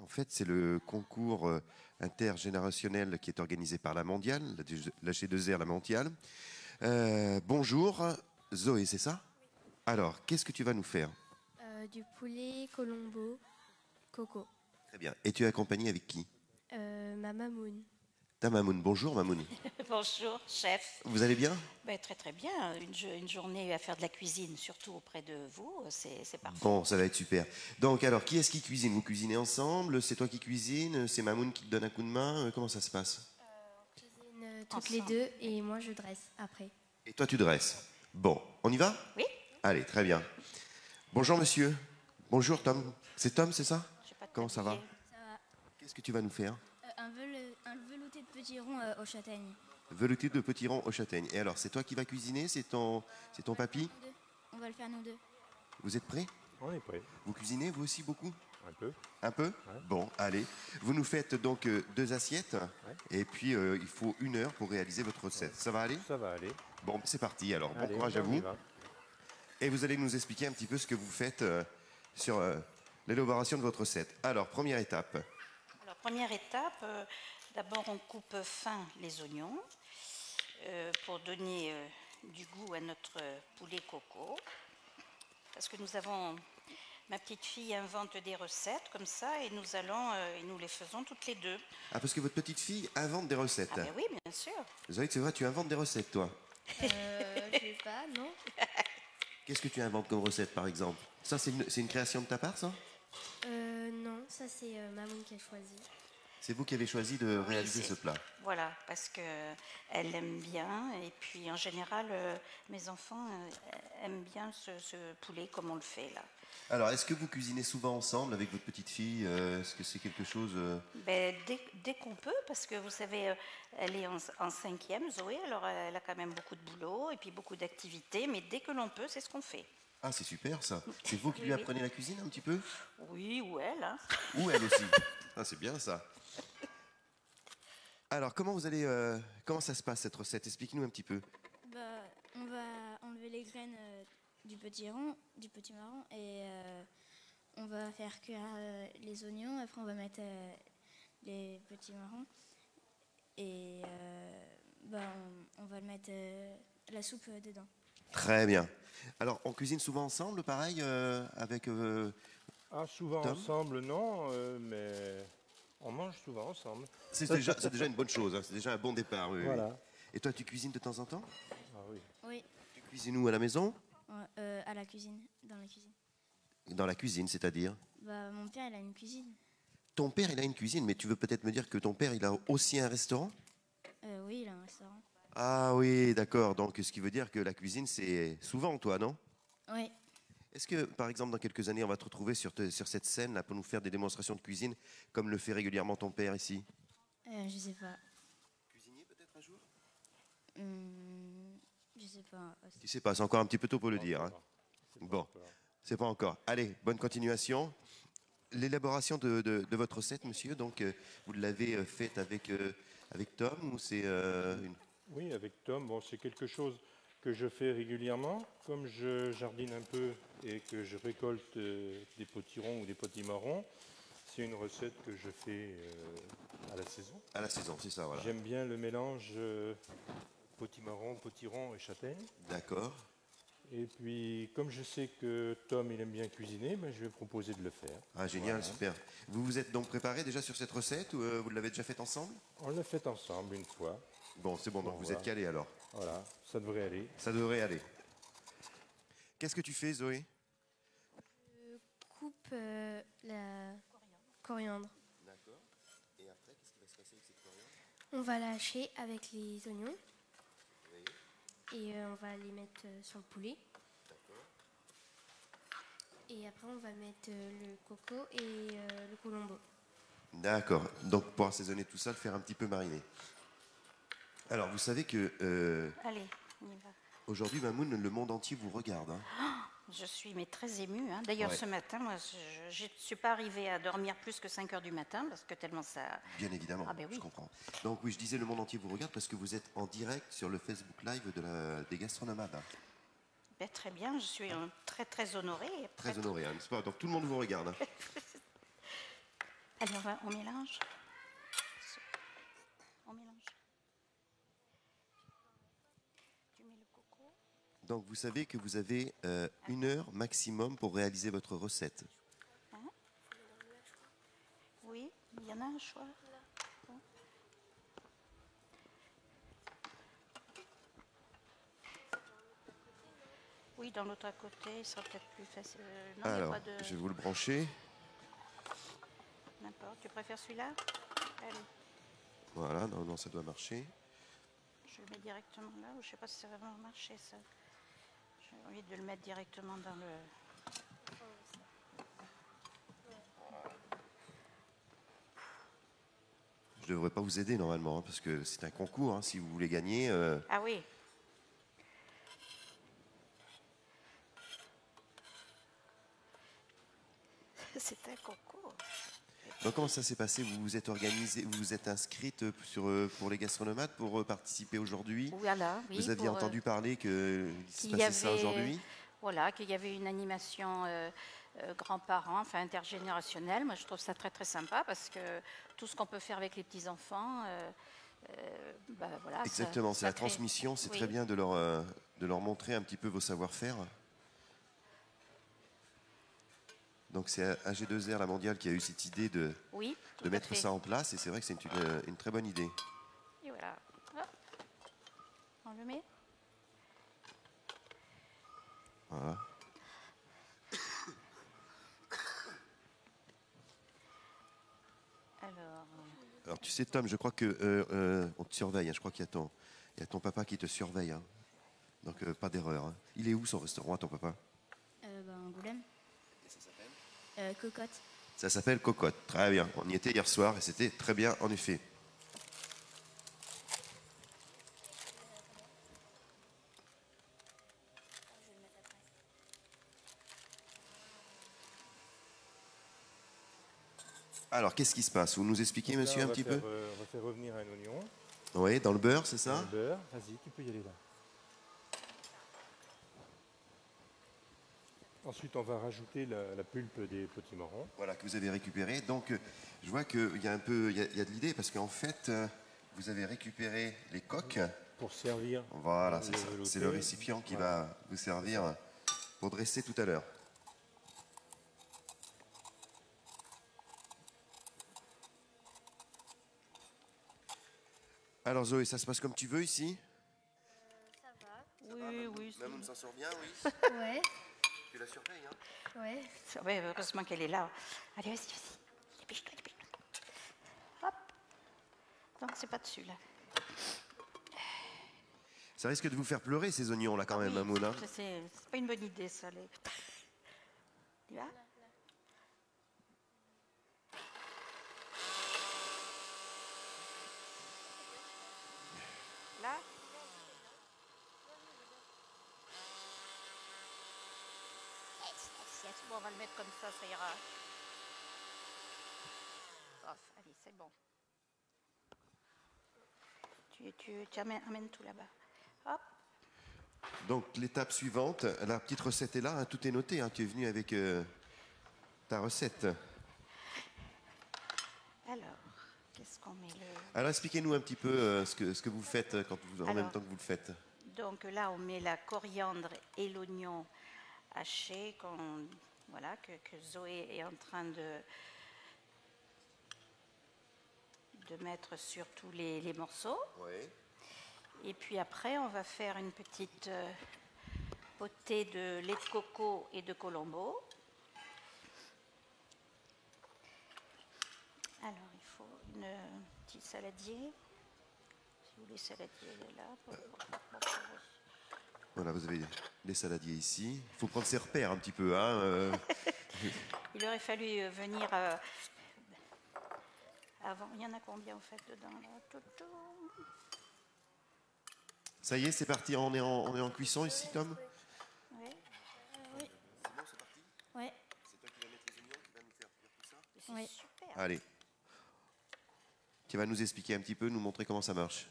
En fait, c'est le concours intergénérationnel qui est organisé par la Mondiale, la G2R, la Mondiale. Bonjour, Zoé, c'est ça? Alors, qu'est-ce que tu vas nous faire? Du poulet, colombo, coco. Très bien. Et tu es accompagné avec qui? Ma mamoun. Ta Mamoun. Bonjour, Mamoun. Bonjour, chef. Vous allez bien? Ben, très très bien. Une journée à faire de la cuisine, surtout auprès de vous, c'est parfait. Bon, ça va être super. Donc, alors, qui est-ce qui cuisine? Vous cuisinez ensemble? C'est toi qui cuisines? C'est Mamoun qui te donne un coup de main? Comment ça se passe? On cuisine toutes les deux et moi je dresse après. Et toi, tu dresses. Bon, on y va? Oui. Allez, très bien. Bonjour, monsieur. Bonjour, Tom. C'est Tom, c'est ça? J'ai pas de Comment ça va? tablier. Ça va. Qu'est-ce que tu vas nous faire? Un velouté de petits ronds aux châtaignes. Velouté de petits ronds aux châtaignes. Et alors, c'est toi qui vas cuisiner? C'est ton papy? Nous deux. On va le faire nous deux. Vous êtes prêts? On est prêt. Vous cuisinez, vous aussi, beaucoup? Un peu. Un peu? Bon, allez. Vous nous faites donc 2 assiettes. Et puis, il faut 1 heure pour réaliser votre recette. Ça va aller? Ça va aller. Bon, c'est parti. Alors, bon Allez, courage à on y vous. va. Et vous allez nous expliquer un petit peu ce que vous faites sur l'élaboration de votre recette. Alors, première étape. Alors, première étape, d'abord on coupe fin les oignons pour donner du goût à notre poulet coco. Parce que ma petite fille invente des recettes comme ça et nous les faisons toutes les deux. Ah, parce que votre petite fille invente des recettes. Ah ben oui, bien sûr. Zoé, c'est vrai, tu inventes des recettes, toi. Je sais pas, non? Qu'est-ce que tu inventes comme recette, par exemple? Ça, c'est une création de ta part, ça? Non, ça c'est mamoun qui a choisi. C'est vous qui avez choisi de réaliser ce plat. Voilà, parce qu'elle l'aime bien. Et puis, en général, mes enfants aiment bien ce poulet comme on le fait, là. Alors, est-ce que vous cuisinez souvent ensemble avec votre petite fille? Est-ce que c'est quelque chose... Ben, dès qu'on peut, parce que vous savez, elle est en 5e, Zoé, alors elle a quand même beaucoup de boulot et puis beaucoup d'activités, mais dès que l'on peut, c'est ce qu'on fait. Ah, c'est super, ça. C'est vous qui lui Oui, oui. apprenez la cuisine, un petit peu? Oui, ou elle, hein. Ou elle aussi. Ah, c'est bien, ça. Alors, comment ça se passe, cette recette? Expliquez-nous un petit peu. Bah, on va enlever les graines du petit rond, du petit marron et on va faire cuire les oignons. Après, on va mettre les petits marrons et on va le mettre la soupe dedans. Très bien. Alors, on cuisine souvent ensemble, pareil, avec... Ah, souvent Tom ensemble, non, mais on mange souvent ensemble. C'est déjà une bonne chose, hein. C'est déjà un bon départ. Oui, oui. Voilà. Et toi, tu cuisines de temps en temps? Ah oui. Oui, Tu cuisines où, à la maison? à la cuisine, dans la cuisine. Dans la cuisine, c'est-à-dire? Bah, mon père, il a une cuisine. Ton père, il a une cuisine, mais tu veux peut-être me dire que ton père, il a aussi un restaurant? Oui, il a un restaurant. Ah oui, d'accord. Donc, ce qui veut dire que la cuisine, c'est souvent toi, non? Oui, Est-ce que, par exemple, dans quelques années, on va te retrouver sur cette scène-là pour nous faire des démonstrations de cuisine, comme le fait régulièrement ton père ici? je sais pas. Cuisinier, peut-être, un jour? Je sais pas. Tu sais pas, c'est encore un petit peu tôt pour le dire, hein. C'est pas Bon, encore. c'est pas encore. Allez, bonne continuation. L'élaboration de votre recette, monsieur, donc, vous l'avez faite avec Tom, ou c'est une... Oui, avec Tom, bon, c'est quelque chose que je fais régulièrement. Comme je jardine un peu et que je récolte des potirons ou des potimarrons, c'est une recette que je fais à la saison. À la saison, c'est ça, voilà. J'aime bien le mélange potimarron, potiron et châtaigne. D'accord. Et puis, comme je sais que Tom, il aime bien cuisiner, ben, je vais proposer de le faire. Ah, génial, super. Vous vous êtes donc préparé déjà sur cette recette, ou vous l'avez déjà faite ensemble? On l'a fait ensemble une fois. Bon, c'est bon, donc Bon, vous voilà. êtes calé alors. Voilà, ça devrait aller. Ça devrait aller. Qu'est-ce que tu fais, Zoé? Coupe la coriandre. D'accord. Et après, qu'est-ce qui va se passer avec cette coriandre? On va la hacher avec les oignons et on va les mettre sur le poulet. D'accord. Et après, on va mettre le coco et le colombo. D'accord. Donc, pour assaisonner tout ça, le faire un petit peu mariner. Alors, vous savez que Allez, on y va. aujourd'hui, Mamoun, le monde entier vous regarde, hein. Je suis très émue, hein. D'ailleurs, Ouais. ce matin, moi, je ne suis pas arrivée à dormir plus que 5 heures du matin parce que tellement ça... Bien évidemment, Ah ben oui. je comprends. Donc oui, je disais le monde entier vous regarde parce que vous êtes en direct sur le Facebook Live des Gastronomades, hein. Ben, très bien, je suis très, très honorée. Très honoré, hein, n'est-ce pas? Donc tout le monde vous regarde, hein. Alors, on mélange. On mélange. Tu mets le coco. Donc vous savez que vous avez 1 heure maximum pour réaliser votre recette. Hein? Oui, il y en a un choix. Bon. Oui, dans l'autre à côté, il sera peut-être plus facile. Non, il n'y a Alors, pas de... je vais vous le brancher. N'importe. Tu préfères celui-là? Allez, Voilà, non, ça doit marcher. je le mets directement là. Je ne sais pas si ça va vraiment marcher, ça. J'ai envie de le mettre directement dans le... Je ne devrais pas vous aider normalement, hein, parce que c'est un concours. Hein, si vous voulez gagner, Ah oui. C'est un concours. donc comment ça s'est passé? Vous vous êtes organisé, vous vous êtes inscrite pour les gastronomates pour participer aujourd'hui? Voilà, oui. Vous aviez pour, entendu parler qu'il se qu'il y passait ça avait- aujourd'hui? Voilà, qu'il y avait une animation grands-parents, enfin intergénérationnelle. Moi, je trouve ça très très sympa parce que tout ce qu'on peut faire avec les petits-enfants, voilà. Exactement, c'est la crée- transmission. C'est oui. très bien de leur montrer un petit peu vos savoir-faire. Donc c'est AG2R, la mondiale, qui a eu cette idée Oui, tout de à mettre fait. ça en place. Et c'est vrai que c'est une très bonne idée. Et voilà. Hop. On le met. Voilà. Alors tu sais Tom, je crois que on te surveille. Hein. Je crois qu'il y a ton papa qui te surveille. Hein. Donc pas d'erreur. Hein. Il est où son restaurant, ton papa? Angoulême. Et ça s'appelle Cocotte. Ça s'appelle Cocotte. Très bien. On y était hier soir et c'était très bien en effet. Alors, qu'est-ce qui se passe? Vous nous expliquez, Donc là, monsieur, un petit peu? On va faire revenir un oignon. Oui, dans le beurre, c'est Dans ça? le beurre. Vas-y, tu peux y aller là. Ensuite, on va rajouter la pulpe des potimarrons. Voilà, que vous avez récupéré. Donc, je vois qu'il y a un peu, il y a de l'idée, parce qu'en fait, vous avez récupéré les coques. Pour servir. Voilà, c'est le ça. velouté. C'est le récipient qui Voilà. va vous servir pour dresser tout à l'heure. Alors Zoé, ça se passe comme tu veux ici? Ça va. Oui, oui. Mamoun s'en sort bien, oui. Ouais. Tu la surveilles, hein? Ouais. Ouais, heureusement qu'elle est là. Allez, vas-y. Dépêche-toi, dépêche-toi. Hop. Donc, c'est pas dessus, là. Ça risque de vous faire pleurer ces oignons là quand même, Oui, Mamoun. Hein. c'est pas une bonne idée, ça. Tu vas? Là? Bon, on va le mettre comme ça ira. Off, allez, c'est bon. Tu amènes tout là-bas. Hop. Donc l'étape suivante, la petite recette est là, hein, tout est noté. Hein, tu es venu avec ta recette. Alors, qu'est-ce qu'on met le... Alors expliquez-nous un petit peu ce que vous faites en même temps que vous le faites. Donc là, on met la coriandre et l'oignon haché que Zoé est en train de mettre sur tous les morceaux. Oui. Et puis après, on va faire une petite potée de lait de coco et de colombo. Alors, il faut un petit saladier. Si vous voulez, saladier, il est là. Voilà, vous avez les saladiers ici. Il faut prendre ses repères un petit peu. Hein, Il aurait fallu venir avant. Il y en a combien, en fait, dedans là? Ça y est, c'est parti. On est en cuisson ici, Tom? Oui. Oui. C'est bon, c'est parti? Ouais. C'est toi qui vas mettre les oignons, qui va nous faire cuire tout ça? C'est Oui. super. Allez. Qui va nous expliquer un petit peu, nous montrer comment ça marche.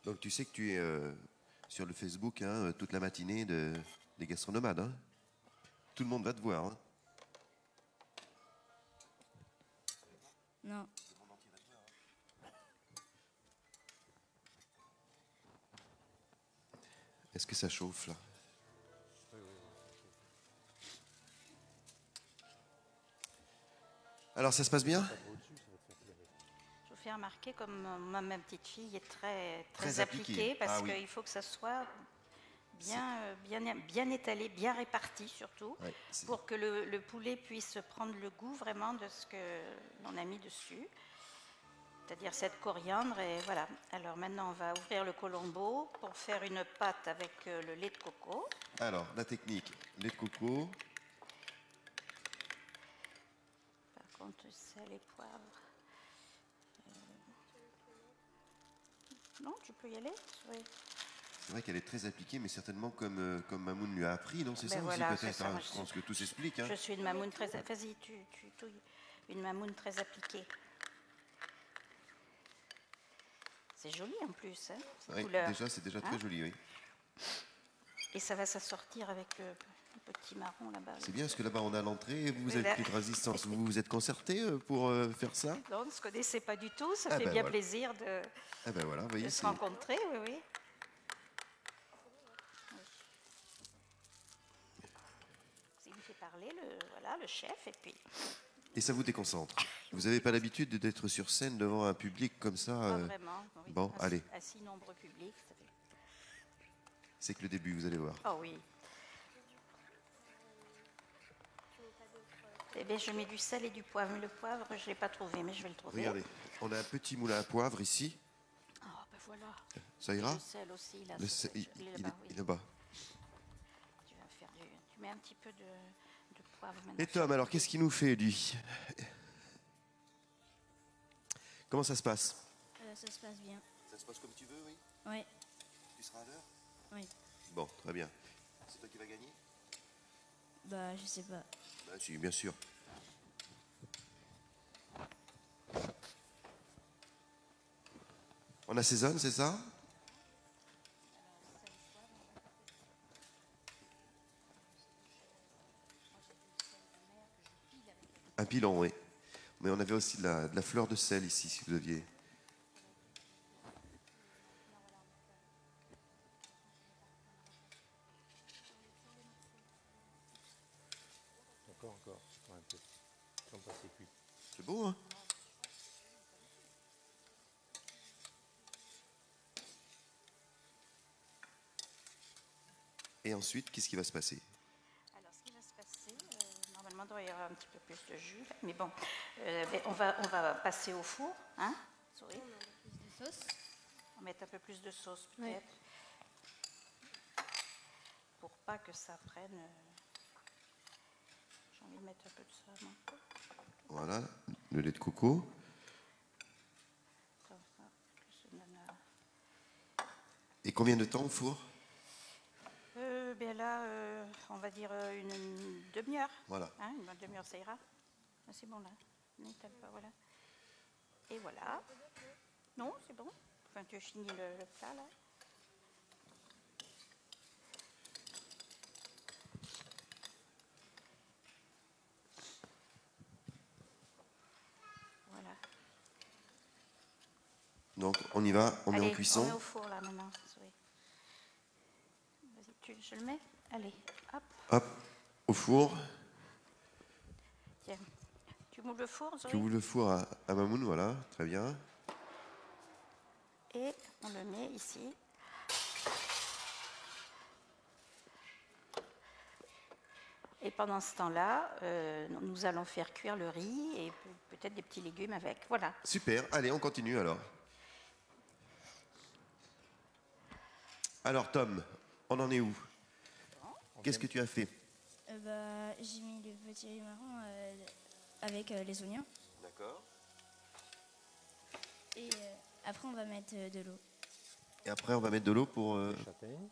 Donc tu sais que tu es sur le Facebook hein, toute la matinée des gastronomades. Hein. Tout le monde va te voir. Hein. Non. Est-ce que ça chauffe là? Alors ça se passe bien? Je vous fais remarquer comme ma petite fille est très Très appliquée, appliquée. parce Ah oui. qu'il faut que ça soit bien étalé, bien réparti surtout, Ouais, pour que le poulet puisse prendre le goût vraiment de ce que l'on a mis dessus. C'est-à-dire cette coriandre et voilà. Alors maintenant on va ouvrir le colombo pour faire une pâte avec le lait de coco. Alors la technique, lait de coco. Par contre sel et poivre. Non, tu peux y aller. Oui. C'est vrai qu'elle est très appliquée, mais certainement comme Mamoun lui a appris, non? C'est Ben ça voilà, aussi c'est peut-être. ça, Hein, moi, je pense que tout s'explique. Hein. Je suis une mamoune très... Vas-y, tu touilles. Une mamoune très appliquée. C'est joli en plus, hein, ces Oui, couleurs. déjà, c'est déjà très Hein? joli, oui. Et ça va s'assortir avec le petit marron là-bas. C'est bien, parce que là-bas on a l'entrée, vous Oui, avez là. pris de résistance, vous vous êtes concerté pour faire ça? Non, on ne se connaissait pas du tout, ça Ah fait ben bien voilà. plaisir de Ah ben voilà, vous voyez, se c'est... rencontrer, oui, oui. Il me fait parler, le chef, et puis... Et ça vous déconcentre. Vous n'avez pas l'habitude d'être sur scène devant un public comme ça Pas vraiment. Oui. Bon, allez. À si nombreux publics. Ça fait... C'est que le début, vous allez voir. Oh oui. Eh bien, je mets du sel et du poivre. Mais le poivre, je ne l'ai pas trouvé, mais je vais le trouver. Regardez, on a un petit moulin à poivre ici. Oh, ben voilà. Ça ira? Le sel aussi, là. Le sel, il est là-bas. Tu vas faire tu mets un petit peu de poivre maintenant. Et Tom, alors qu'est-ce qu'il nous fait, lui? Comment ça se passe? Ça se passe bien. Ça se passe comme tu veux, oui? Oui. Tu seras à l'heure? Oui. Bon, très bien. C'est toi qui vas gagner? Bah, je sais pas. Bah si, bien sûr. On assaisonne, c'est ça? Un pilon, oui. Mais on avait aussi de la fleur de sel ici, si vous aviez. Encore un peu. Sans passer cuit. C'est beau, hein? Et ensuite, qu'est-ce qui va se passer? Alors, ce qui va se passer, normalement, il doit y avoir un petit peu plus de jus. Là. Mais bon, ben, on va passer au four. Hein? Sorry. Plus de sauce. On va mettre un peu plus de sauce, peut-être. Pour pas que ça prenne... J'ai envie de mettre un peu de ça, moi. Voilà, le lait de coco. Ça, plus une nana. Et combien de temps au four? Bien là, on va dire une demi-heure. Voilà. Hein, une bonne demi-heure, ça ira. Ah, c'est bon là. N'étale pas, voilà. Et voilà. Non, c'est bon. Enfin, tu as fini le plat là. Voilà. Donc on y va, on met Allez, en cuisson. on met au four là maintenant. Oui. Vas-y, je le mets. Allez, hop. Hop, au four. Tiens. Tu moules le four, Zoé? Tu ouvres le four à Mamoun, voilà, très bien. Et on le met ici. Et pendant ce temps-là, nous allons faire cuire le riz et peut-être des petits légumes avec. Voilà. Super, allez, on continue alors. Alors Tom, on en est où? Qu'est-ce que tu as fait? Bah, j'ai mis le petit marron avec les oignons. D'accord. Et après, on va mettre de l'eau. Et après, on va mettre de l'eau pour Châtaigne.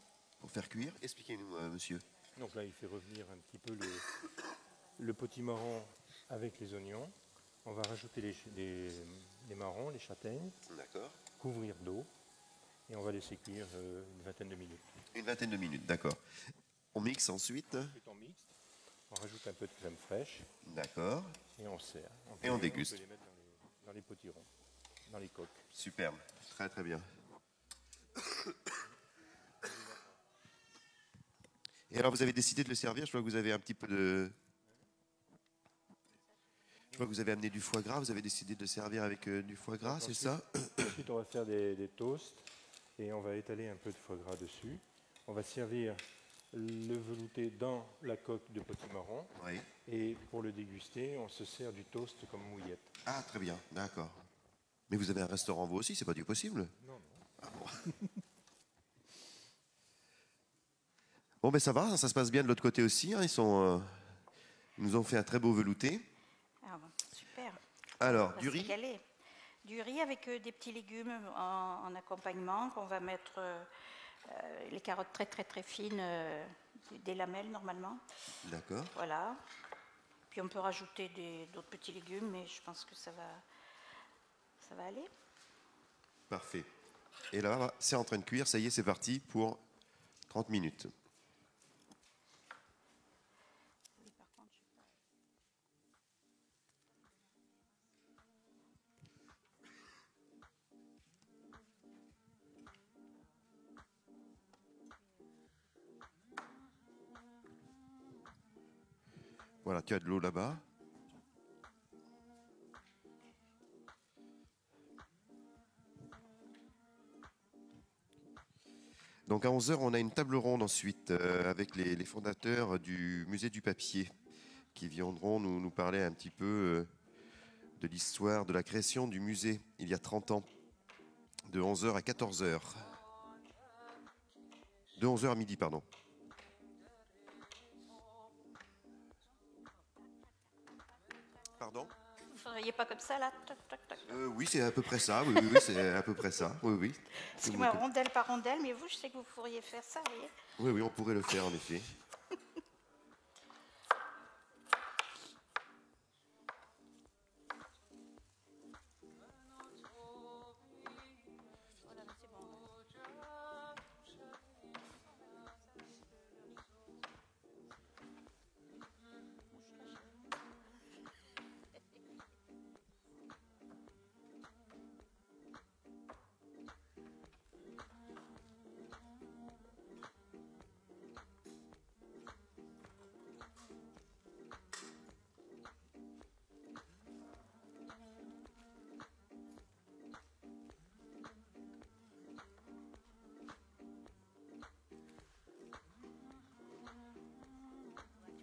faire cuire. Expliquez-nous, monsieur. Donc là, il fait revenir un petit peu le potimarron avec les oignons. On va rajouter les marrons, les châtaignes, D'accord. couvrir d'eau Et on va laisser cuire une vingtaine de minutes. Une vingtaine de minutes, d'accord. On mixe ensuite. Ensuite, on mixe. On rajoute un peu de crème fraîche. D'accord. Et on sert. Et on déguste. On peut les mettre dans les potirons, dans les coques. Superbe. Très très bien. Et alors vous avez décidé de le servir, je vois que vous avez un petit peu de... Je vois que vous avez amené du foie gras, vous avez décidé de le servir avec du foie gras, c'est ça? Ensuite, on va faire des toasts et on va étaler un peu de foie gras dessus. On va servir le velouté dans la coque de potimarron. Oui. Et pour le déguster, on se sert du toast comme mouillette. Ah, très bien, d'accord. Mais vous avez un restaurant vous aussi, c'est pas du possible? Non, non. Ah bon. Bon, ben ça va, ça se passe bien de l'autre côté aussi. Hein, ils nous ont fait un très beau velouté. Ah bon, super. Alors, On va du riz? se régaler. Du riz avec des petits légumes en accompagnement qu'on va mettre les carottes très très très fines, des lamelles normalement. D'accord. Voilà. Puis on peut rajouter d'autres petits légumes, mais je pense que ça va aller. Parfait. Et là, c'est en train de cuire, ça y est, c'est parti pour 30 minutes. Oui, par contre, je sais pas. Voilà, tu as de l'eau là-bas. Donc à 11 h, on a une table ronde ensuite avec les fondateurs du musée du papier qui viendront nous parler un petit peu de l'histoire de la création du musée il y a 30 ans, de 11 h à 14 h. De 11 h à midi, pardon. Pardon? Vous ne feriez pas comme ça là? Toc, toc, toc. Oui, c'est à peu près ça. Oui, c'est à peu près ça. Oui, oui. Excusez-moi, rondelle par rondelle, mais vous, je sais que vous pourriez faire ça, vous voyez. Oui, oui, on pourrait le faire en effet. Voilà, c'est bon.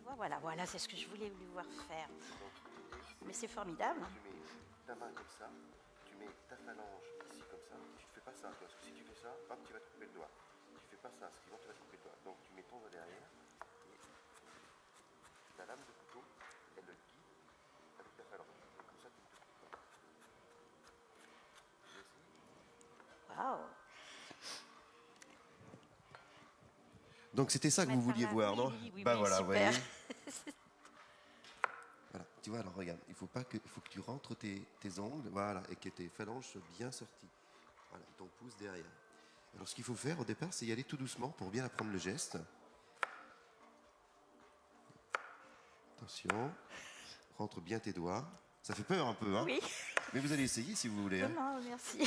Tu vois, voilà, c'est ce que je voulais lui voir faire. Mais c'est formidable. Tu mets ta main comme ça, tu mets ta phalange ici comme ça. Tu ne fais pas ça, parce que si tu fais ça, hop, tu vas te couper le doigt. Tu ne fais pas ça, sinon tu vas te couper le doigt. Donc tu mets ton doigt derrière et ta lame de couteau, elle le guide avec ta phalange. Et comme ça, tu ne te coupes pas. Waouh. Donc c'était ça que vous vouliez voir, non? Oui, Bah voilà, vous voyez. super. Voilà, tu vois, alors regarde, il faut que tu rentres tes ongles, voilà, et que tes phalanges soient bien sorties. Voilà, ton pouce derrière. Alors ce qu'il faut faire au départ, c'est y aller tout doucement pour bien apprendre le geste. Attention, rentre bien tes doigts. Ça fait peur un peu, hein? Oui. Mais vous allez essayer si vous voulez. Hein. Non, merci.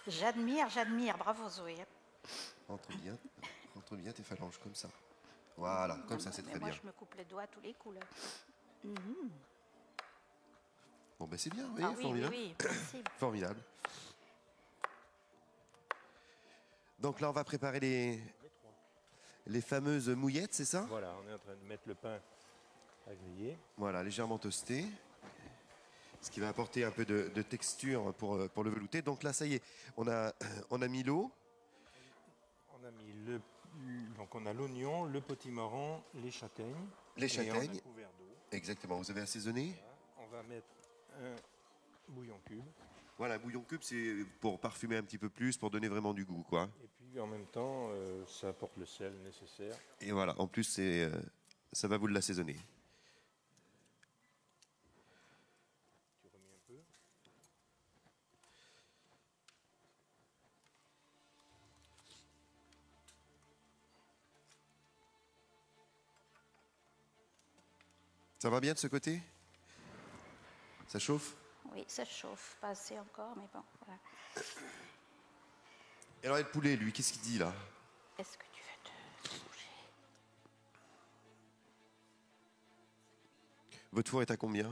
J'admire. Bravo Zoé. Rentre bien tes phalanges comme ça. Voilà, comme ça, c'est Mais très moi, bien. je me coupe les doigts à tous les coups là. Bon, ben c'est bien, vous voyez, Ah oui, formidable. oui, merci. Formidable. Donc là, on va préparer les fameuses mouillettes, c'est ça? Voilà, on est en train de mettre le pain à griller. Voilà, légèrement toasté. Ce qui va apporter un peu de texture pour le velouté. Donc là, ça y est, on a mis l'eau. On a mis donc on a l'oignon, le potimarron, les châtaignes. Les Et châtaignes. un couvert d'eau. Exactement, vous avez assaisonné. Voilà. On va mettre un bouillon cube. Voilà, bouillon cube, c'est pour parfumer un petit peu plus, pour donner vraiment du goût, quoi. Et puis en même temps, ça apporte le sel nécessaire. Et voilà, en plus, ça va vous l'assaisonner. Tu remets un peu. Ça va bien de ce côté? Ça chauffe? Oui, ça chauffe, pas assez encore, mais bon, voilà. Et alors, le poulet, lui, qu'est-ce qu'il dit là? Est-ce que tu veux te bouger? Votre four est à combien?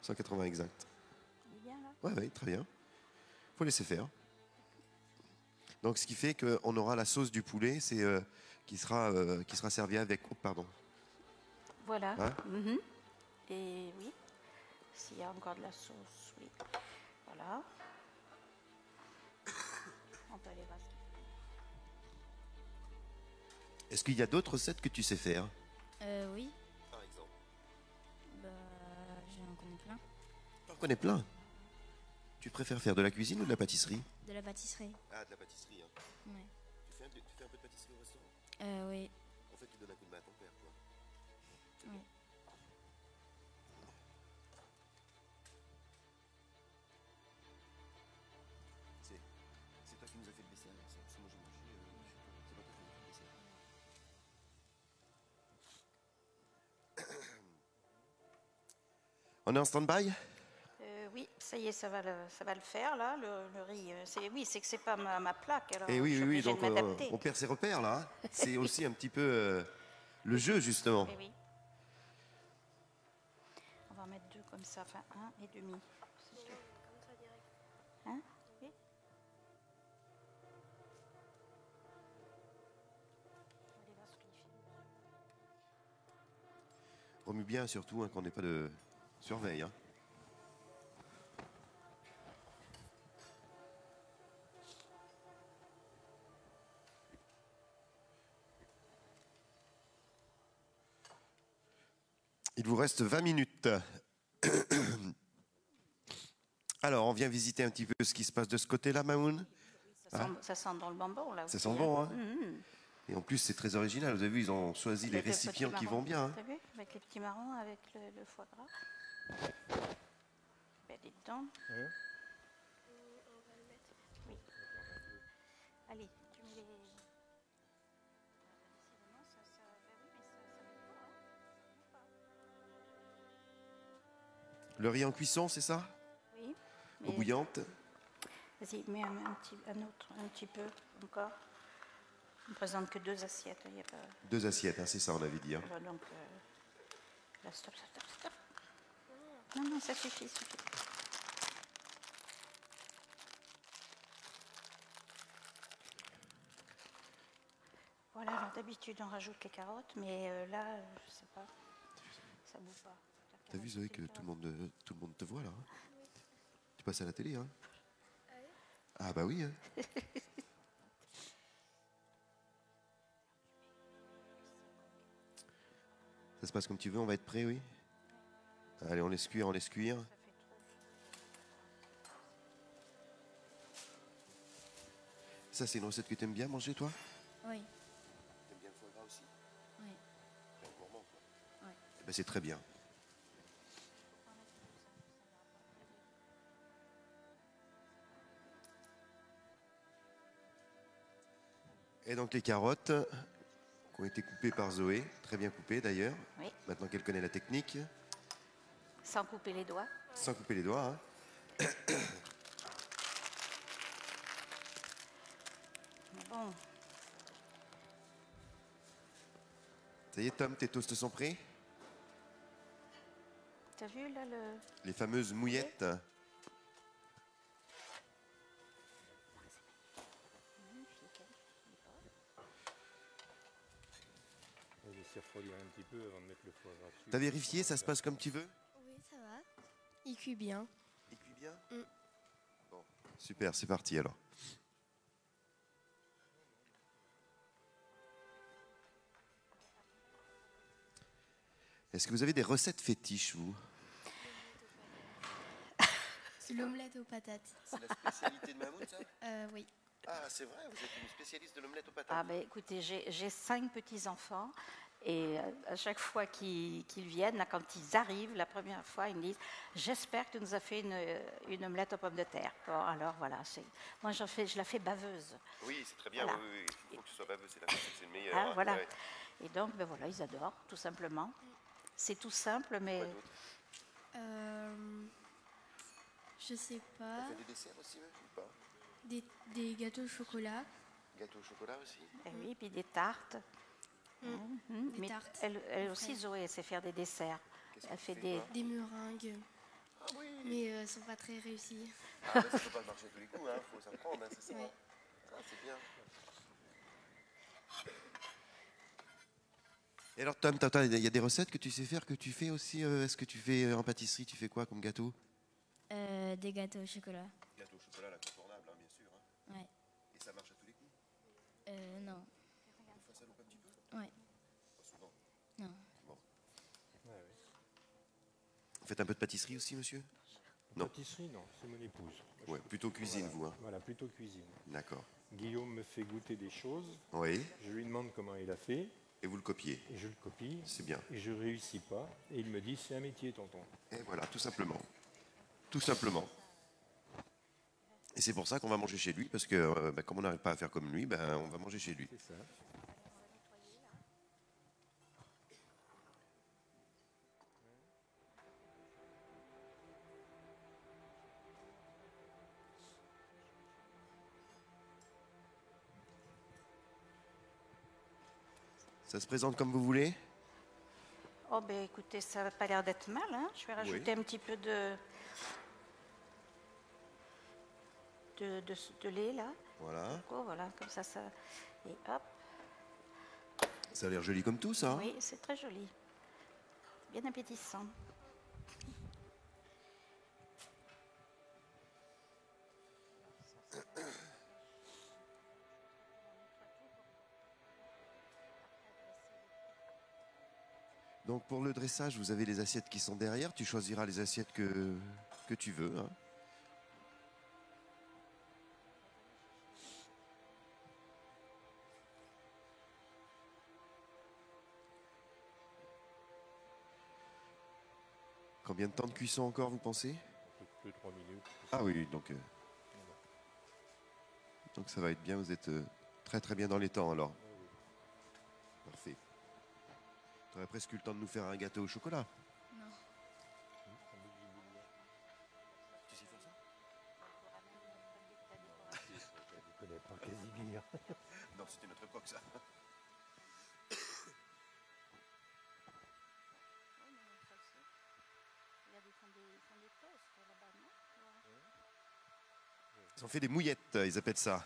180 exact. Il est bien là? Ouais, ouais, très bien. Faut laisser faire. Donc, ce qui fait qu'on aura la sauce du poulet, c'est qui sera servie avec. Oh, pardon. Voilà. Hein? Mhm. Et oui, s'il y a encore de la sauce, oui. Voilà. On peut aller voir. Est-ce qu'il y a d'autres recettes que tu sais faire? Oui, Par exemple. bah, j'en connais plein. J'en connais plein. Tu préfères faire de la cuisine ou de la pâtisserie? De la pâtisserie. Ah, de la pâtisserie, hein. Ouais. Tu fais un peu de pâtisserie au restaurant? Oui. En fait, tu donnes un coup de main à ton père, quoi. Oui. C'est toi qui nous as fait le dessert, ça. Parce que moi, j'ai mangé, c'est pas toi qui nous as fait le dessert. On est en stand-by? Oui, ça y est, ça va le faire là, le riz. Oui, c'est que c'est pas ma plaque, alors Et je oui, suis oui, oui, obligée donc de m'adapter. on perd ses repères là. Hein. C'est aussi un petit peu le jeu, justement. Oui, oui. On va en mettre deux comme ça, enfin un et demi. C'est sûr. Hein? Oui. On va aller voir ce qu'il fait. Remue bien, surtout, hein, qu'on n'ait pas de surveille. Hein. Il vous reste 20 minutes. Alors, on vient visiter un petit peu ce qui se passe de ce côté-là, Mamoun. Ça sent dans le bonbon là aussi. Ça sent bon, hein. Mhm. Et en plus, c'est très original. Vous avez vu, ils ont choisi les Avec le récipients petit qui marron, vont bien. Hein. T'as vu? Avec les petits marrons, avec le foie gras. Ben, dis donc. Hein? Oui. Allez, tu mets les. Décidément, ben oui, mais ça bouge pas, hein. Ça bouge Le riz en cuisson, c'est ça? pas. Oui. Eau bouillante. Vas-y, mets un petit peu encore. On ne présente que deux assiettes. Il y a pas... 2 assiettes, hein, c'est ça, on avait dit. Hein. Alors, donc, là, stop. Non, ça suffit. Voilà, alors d'habitude on rajoute les carottes, mais là, je sais pas, ça bout pas. T'as vu, Zoé, que tout le monde te voit, là hein. Tu passes à la télé, hein? Ah bah oui, hein. Ça se passe comme tu veux, on va être prêt, oui? Allez, on laisse cuire. Ça fait trop. Ça, c'est une recette que t'aimes bien manger, toi? Oui. T'aimes bien le foie gras aussi? Oui. T'es un gourmand, quoi. Ouais. Eh ben, c'est très bien. Et donc les carottes qui ont été coupées par Zoé, très bien coupées d'ailleurs, Oui, maintenant qu'elle connaît la technique, sans couper les doigts. sans couper les doigts. Hein. Bon, Ça y est, Tom, tes toasts sont prêts? t'as vu là le... Les fameuses mouillettes. On va laisser refroidir un petit peu avant de mettre le foie gras dessus. T'as vérifié, ça se passe comme tu veux? Oui, ça va. Il cuit bien. Il cuit bien? Mm. Bon, super, c'est parti alors. Est-ce que vous avez des recettes fétiches, vous? C'est l'omelette aux patates. C'est la spécialité de Mahmoud, ça? Oui. Ah, c'est vrai, vous êtes une spécialiste de l'omelette aux patates. Ah ben écoutez, j'ai 5 petits-enfants et à chaque fois qu'ils viennent, là, quand ils arrivent, la première fois, ils me disent « J'espère que tu nous as fait une omelette aux pommes de terre. » Bon, alors voilà, moi je la fais baveuse. Oui, c'est très bien, Voilà. oui. Il faut que ce soit baveux, c'est le meilleur. Ah, hein. voilà. Ouais. Et donc, ben voilà, ils adorent, tout simplement. C'est tout simple, mais Quoi d'autre? Je sais Tu pas. fais des desserts aussi, ou pas? Des gâteaux au chocolat. Gâteau au chocolat aussi? oui, puis des tartes. Des Mais tartes. elle aux aussi, fraises. Zoé, elle sait faire des desserts. Qu'est-ce Elle que fait tu des. toi Des meringues. Ah oui. Mais elles sont pas très réussies. Ah, mais ça peut pas marcher à tous les coups, hein. Faut s'apprendre, hein, c'est ça. Ouais. Ah, c'est bien. Et alors, Tom, il y a des recettes que tu sais faire, que tu fais aussi. Est-ce que tu fais en pâtisserie, tu fais quoi comme gâteau? Des gâteaux au chocolat. Gâteau au chocolat, l'incontournable, hein, bien sûr. Hein. Ouais. Et ça marche à tous les coups? Non. Des fois, ça loupe un petit peu? Ouais. Pas souvent. Non. Bon. Vous faites un peu de pâtisserie aussi, monsieur? Non. Pâtisserie, non, c'est mon épouse. Ouais, plutôt cuisine, Voilà. vous. Hein. Voilà, plutôt cuisine. D'accord. Guillaume me fait goûter des choses, Oui. je lui demande comment il a fait, Et vous le copiez. et je le copie, C'est bien. et je réussis pas, et il me dit c'est un métier, tonton. Et voilà, tout simplement. Tout simplement. Et c'est pour ça qu'on va manger chez lui, parce que comme on n'arrive pas à faire comme lui, on va manger chez lui. C'est ça. Ça se présente comme vous voulez? Oh, ben écoutez, ça n'a pas l'air d'être mal. Hein. Je vais rajouter un petit peu de lait, là. Voilà. Oh, voilà, comme ça. Et hop. Ça a l'air joli comme tout, ça. Oui, c'est très joli. Bien appétissant. Donc pour le dressage, vous avez les assiettes qui sont derrière. Tu choisiras les assiettes que tu veux. Hein. Combien de temps de cuisson encore, vous pensez? 2-3 minutes. Ah oui, donc ça va être bien. Vous êtes très très bien dans les temps alors. Parfait. Tu aurais presque eu le temps de nous faire un gâteau au chocolat. Non. Tu sais faire ça? Je ne connais pas Casimir. Non, c'était notre époque ça. Ils ont fait des mouillettes, ils appellent ça.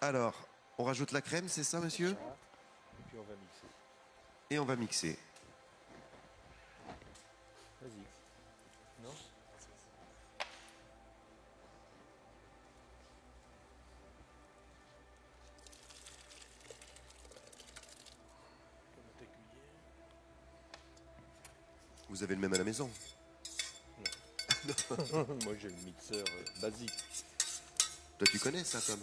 Alors, on rajoute la crème, c'est ça, monsieur? Et puis on va mixer. Et on va mixer. Vas-y. Non? Comme ta cuillère. Vous avez le même à la maison? Moi j'ai le mixeur basique. Toi, tu connais ça, Tom?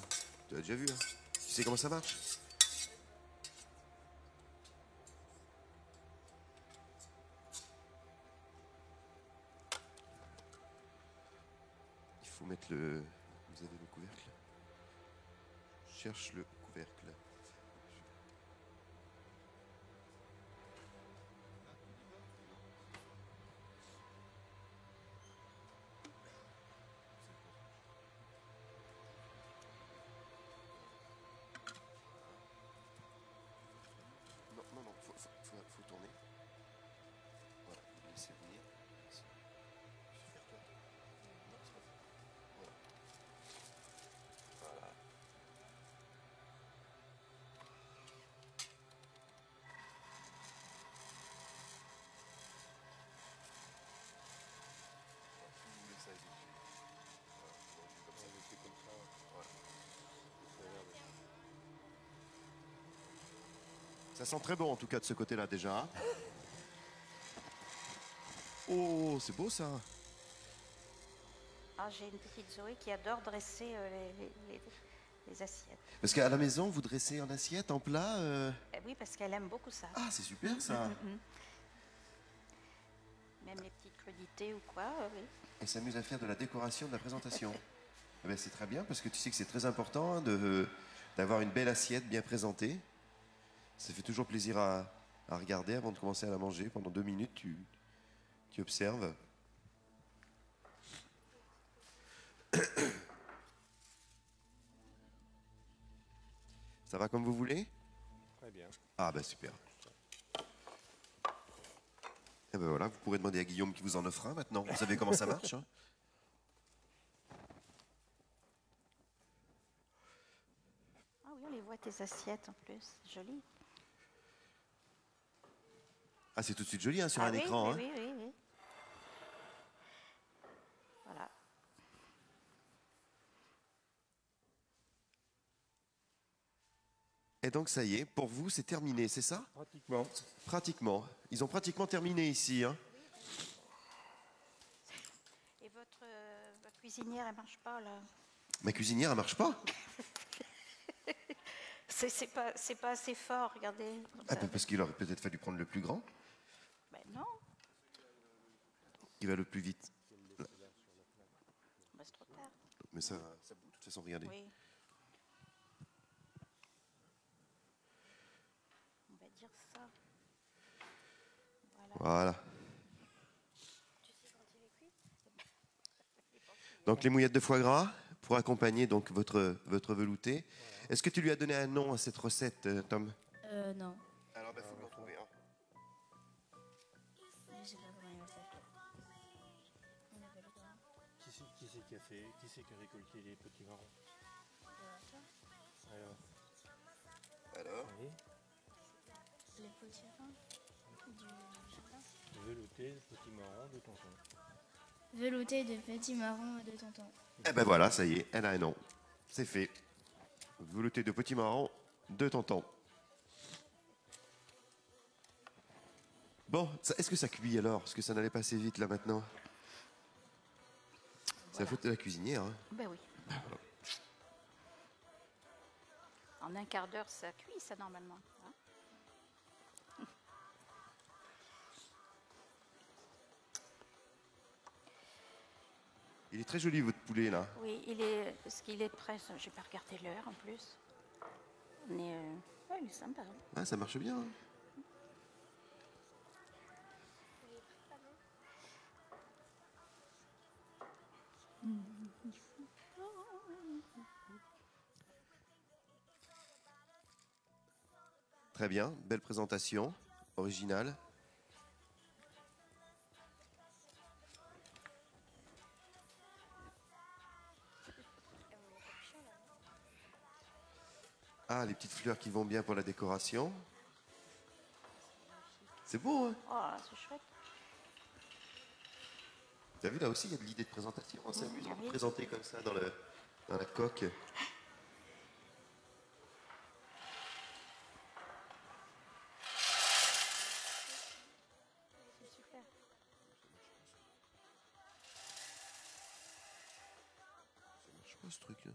Tu as déjà vu, hein? Tu sais comment ça marche? Il faut mettre le... Vous avez le couvercle? Je cherche le couvercle. Non, non, non, faut tourner. Voilà, laissez venir. Voilà. Voilà. Si vous voulez ça, voilà, comme ça, c'est comme ça. Voilà. Ça a l'air d'être- Ça sent très bon en tout cas de ce côté-là déjà. Oh, c'est beau ça. Ah, j'ai une petite Zoé qui adore dresser les assiettes. Parce qu'à la maison, vous dressez en assiette, en plat. Oui, parce qu'elle aime beaucoup ça. Ah, c'est super ça. Même les petites crudités ou quoi, oui. Elle s'amuse à faire de la décoration, de la présentation. Eh ben, c'est très bien parce que tu sais que c'est très important hein, d'avoir une belle assiette bien présentée. Ça fait toujours plaisir à regarder avant de commencer à la manger. Pendant 2 minutes, tu observes. Ça va comme vous voulez? Très bien. Ah ben super. Et ben voilà, vous pourrez demander à Guillaume qui vous en offre un maintenant. Vous savez comment ça marche hein? Ah oui, on les voit tes assiettes en plus, joli. Ah c'est tout de suite joli hein, sur Ah un oui, écran. oui, Hein. oui, oui, oui. Voilà. Et donc ça y est, pour vous c'est terminé, c'est ça? Pratiquement. Pratiquement. Ils ont pratiquement terminé ici. Hein. Et votre cuisinière, elle marche pas là? Ma cuisinière, elle marche pas? C'est pas assez fort, regardez. Comme Ah ça. ben parce qu'il aurait peut-être fallu prendre le plus grand. Ben non, Il va le plus vite. ben, c'est trop tard. Mais ça bout, de toute façon, regardez. Oui. On va dire ça. Voilà. Voilà. Donc les mouillettes de foie gras pour accompagner donc votre velouté. Est-ce que tu lui as donné un nom à cette recette, Tom? Non. Alors il faut me trouver un. Je sais pas comment il va s'appeler. On appelle comment? Qui c'est qui a fait, qui c'est qui a récolté les petits marrons? Alors, Alors oui, Les potirons du jardin. velouté, petits marrons de tonton. Velouté de petits marrons de tonton. Eh ben voilà, ça y est, elle a un nom. C'est fait. Velouté de petits marrons de tonton. Bon, est-ce que ça cuit alors? Parce que ça n'allait pas assez vite là maintenant. C'est la faute de la cuisinière. Hein. Ben oui. En un quart d'heure, ça cuit, ça, normalement. Hein. Il est très joli votre poulet là. Oui, il est. Est-ce qu'il est prêt? Je vais pas regarder l'heure en plus. Mais ouais, il est sympa. Hein. Ah, ça marche bien. Hein. Très bien, belle présentation, originale. Ah, les petites fleurs qui vont bien pour la décoration. C'est beau, hein? Oh, c'est chouette. T'as vu, là aussi, il y a de l'idée de présentation. C'est amusant de oui. présenter comme ça dans la coque. C'est super. Ça marche pas, ce truc-là.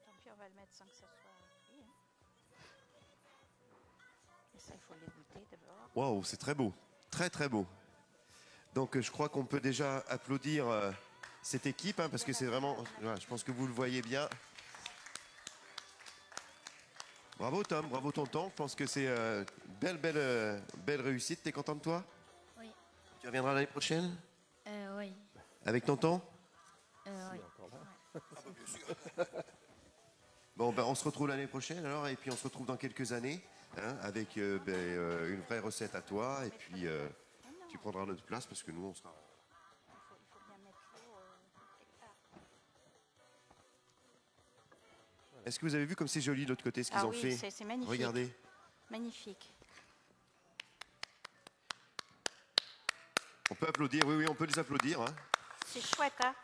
Tant pis, on va le mettre sans que ça soit cuit. Hein. Et ça, il faut les goûter d'abord. Waouh, c'est très beau. Très, très beau. Donc, je crois qu'on peut déjà applaudir cette équipe, hein, parce que c'est vraiment... Voilà, je pense que vous le voyez bien. Bravo, Tom. Bravo, tonton. Je pense que c'est belle réussite. T'es content de toi? Oui. Tu reviendras l'année prochaine? Oui. Avec tonton? Oui. Bon, ben, on se retrouve l'année prochaine alors, et puis on se retrouve dans quelques années, hein, avec une vraie recette à toi, et puis tu prendras notre place parce que nous, on sera... Il faut bien mettre l'eau quelque part. Est-ce que vous avez vu comme c'est joli de l'autre côté ce qu'ils Ah ont oui, fait? c'est magnifique. Regardez. Magnifique. On peut applaudir, oui, on peut les applaudir. Hein. C'est chouette, hein?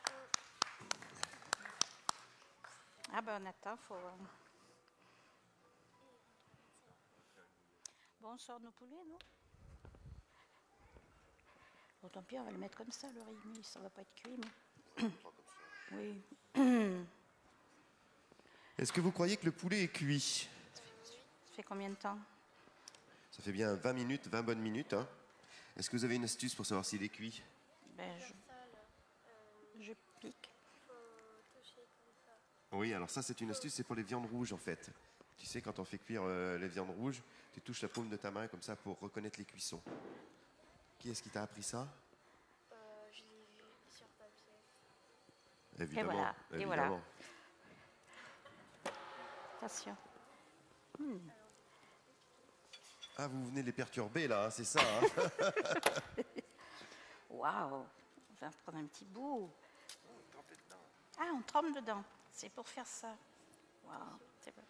Ah ben on attend, faut... Bon, on sort nos poulets, non? Bon, tant pis, on va le mettre comme ça, le riz, mais ça va pas être cuit, mais... Oui. Est-ce que vous croyez que le poulet est cuit? Ça fait combien de temps? Ça fait bien 20 minutes, 20 bonnes minutes. Hein. Est-ce que vous avez une astuce pour savoir s'il est cuit? Ben, je pique. Oui, alors ça c'est une astuce, c'est pour les viandes rouges en fait. Tu sais, quand on fait cuire les viandes rouges, tu touches la paume de ta main comme ça pour reconnaître les cuissons. Qui est-ce qui t'a appris ça? Je l'ai vu sur papier. Évidemment. voilà, et Évidemment. voilà. Attention. Ah, vous venez les perturber là, hein, c'est ça. Hein. Waouh, on va prendre un petit bout. Ah, on trempe dedans. C'est pour faire ça. Waouh, c'est bon.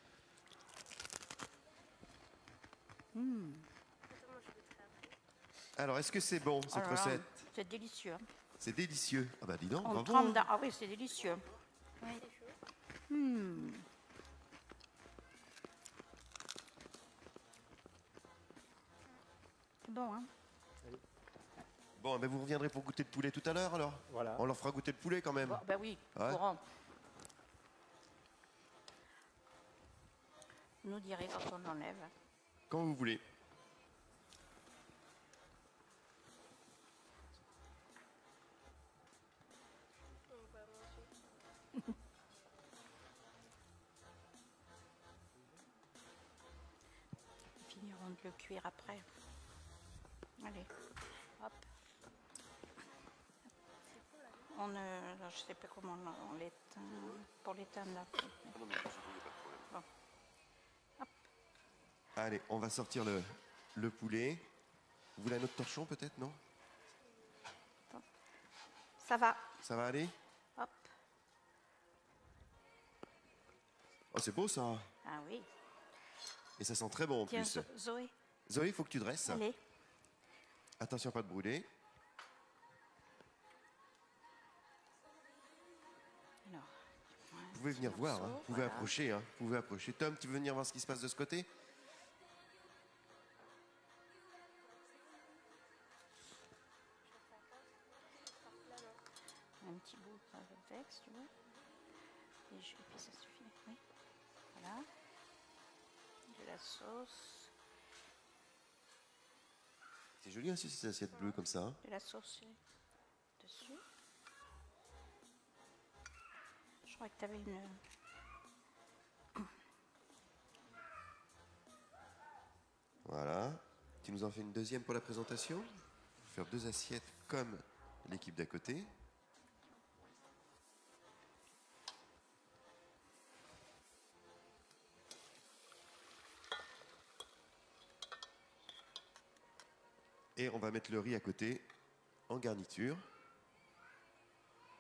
Alors, est-ce que c'est bon Oh cette là là, recette? c'est délicieux. Hein. C'est délicieux. Ah bah dis donc, On bravo. trempe dans... Ah oui, c'est délicieux. Oui. C'est bon, hein? Bon, ben vous reviendrez pour goûter le poulet tout à l'heure alors. Voilà. On leur fera goûter le poulet quand même. Bon, ben oui, Ouais. courant. Nous direz quand on l'enlève. Quand vous voulez. Nous finirons de le cuire après. Allez, hop. On alors, je ne sais pas comment on l'éteint. Pour l'éteindre là. Bon. Allez, on va sortir le poulet. Vous voulez un autre torchon peut-être, non? Ça va. Ça va aller? Hop. Oh, c'est beau ça. Ah oui. Et ça sent très bon en Tiens, plus. Zoé, Zoé, il faut que tu dresses. allez. Attention à pas te brûler. Alors, Vous pouvez venir voir, hein. Vous pouvez approcher. Hein. Vous pouvez approcher. Tom, tu veux venir voir ce qui se passe de ce côté? un petit bout avec, si tu veux. Et puis ça suffit. Oui. Voilà. De la sauce. C'est joli hein, ces assiettes bleues comme ça. Hein. De la sauce dessus. Je crois que tu avais une... Voilà. Tu nous en fais une deuxième pour la présentation. Je vais faire 2 assiettes comme l'équipe d'à côté. Et on va mettre le riz à côté en garniture.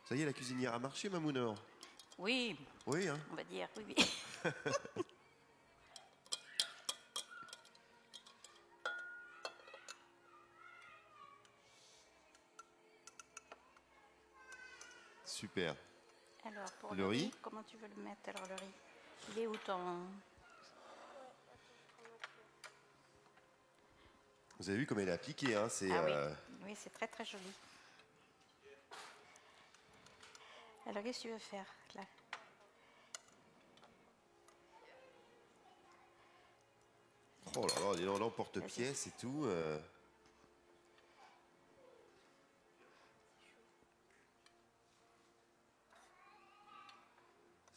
Ça y est, la cuisinière a marché, Mamouna? Oui, Oui, hein. on va dire, oui, oui. Super. Alors, pour Le riz. comment tu veux le mettre alors le riz? Il est où ton... Vous avez vu comme elle est appliquée, hein, c'est... Ah oui, oui c'est très très joli. Alors, qu'est-ce que tu veux faire là? Oh là là, dis donc, l'emporte-pièce et tout.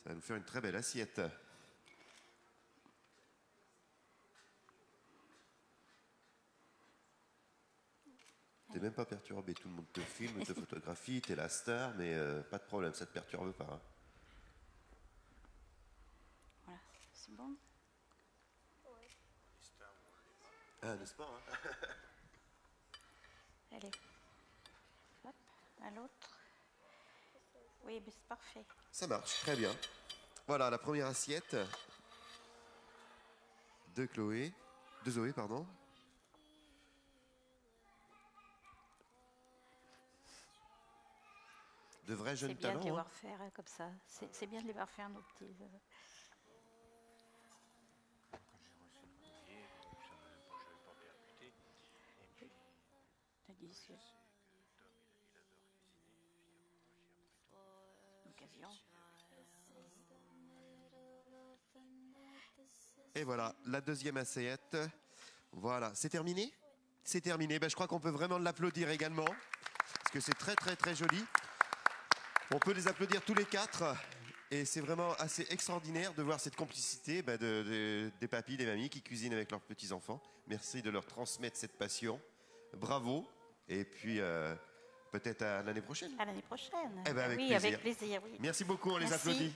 Ça va nous faire une très belle assiette. T'es même pas perturbé, tout le monde te filme, te photographie, t'es la star, mais pas de problème, ça te perturbe pas. Hein. Voilà, c'est bon. Ah, n'est-ce pas hein. Allez. Hop, à l'autre. Oui, mais c'est parfait. Ça marche, très bien. Voilà, la première assiette de Chloé, de Zoé, pardon. De vrais jeunes C'est bien talents. de les Hein. voir faire comme ça. C'est bien de les voir faire nos petits. C'est délicieux. L'occasion. Et voilà, la deuxième assiette Voilà, c'est terminé? C'est terminé. Ben, je crois qu'on peut vraiment l'applaudir également, parce que c'est très très très joli. On peut les applaudir tous les quatre. Et c'est vraiment assez extraordinaire de voir cette complicité des papis, des mamies qui cuisinent avec leurs petits-enfants. Merci de leur transmettre cette passion. Bravo. Et puis, peut-être à l'année prochaine. À l'année prochaine. Eh ben, avec oui, plaisir. avec plaisir. Oui. Merci beaucoup, on les Merci. applaudit.